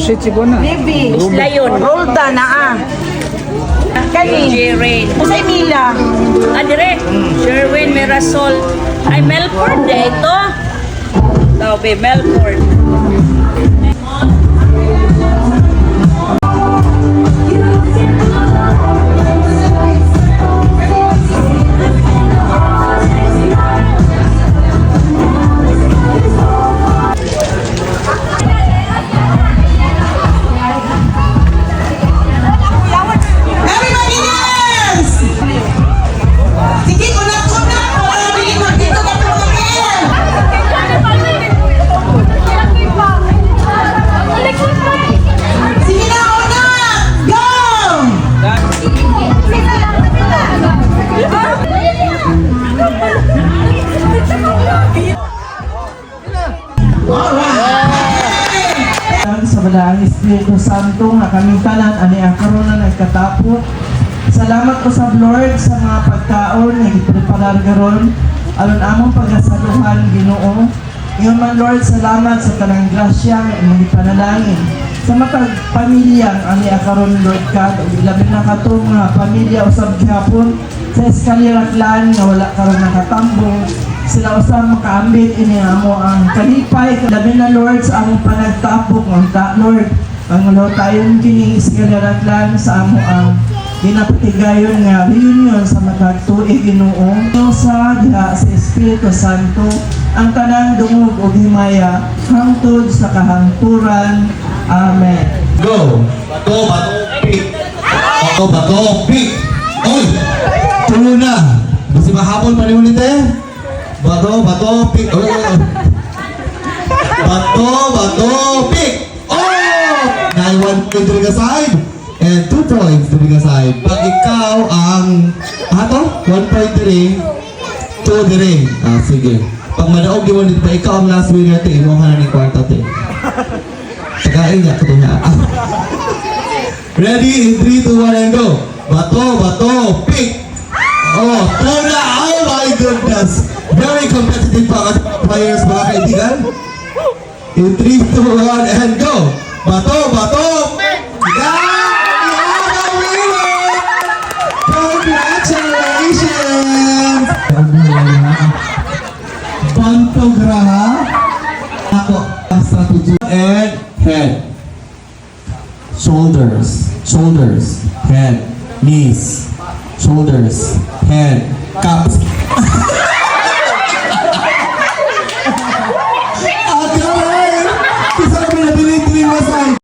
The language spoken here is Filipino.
Busit siguro na. Maybe. Isla yun. Rolda na Kani? J-Rain. Sa Emila. Dire. Sherwin, Mirasol. Ay, Melford ito. Sabi, Melford. Everybody dance! Sige, kunat-kunat! Para bilhin mo dito ka pa sige na, kunat! Go! Sa Badaang Espiritu Santo nga kaming tanan ani ang karon na nagkatapos. Salamat ko sa Lord sa mga pagkaon nga gipreparar karon aron among pagasaluhan Ginoo. Ingon man Lord, salamat sa tanang grasya nga imong gipanalangin. Sa matag pamilya ani karon Lord God, ug labi na kato nga pamilya usab gihapon sa Escalera-Clan nga wala karon nakatambong. Sila usab makaambit ini amo ang kalipay labi na Lord sa among panagtapok unta Lord pangulo tayong kini Escalera-Clan sa amo ang ginapatigayon nga reunion sa matag tuig Ginoo sa diha sa Espiritu Santo ang tanang dungog ug himaya hangtod sa kahangturan. Amen. Go! Bato, bato, pick! Bato, bato, pick! Oy! Tulo na! Basi mahapon pa rin ulit eh! Bato, bato, pick! Oy, oy, oy! Bato, bato, pick! Oh! 9-1 point to the side! And 2 points to the side. Pag ikaw ang... Ato? 1 point dire. 2 dire. Ah, sige. Pag madaog di mo dito, ikaw ang last winner te. Imo ka na ni kwarta te. Tagain niya ko na. Ready? In 3, 2, 1, and go! Bato, bato, pick! Oh, tuna! Oh my goodness! Very competitive pa ang players, mga kaibigan. In 3, 2, 1, and go! Bato, bato, pick! Yeah! We are the winner! Congratulations! Pantograha. Ako ang strategy. And head. Shoulders. Shoulders. Head. Knees. Shoulders. Head. Cups.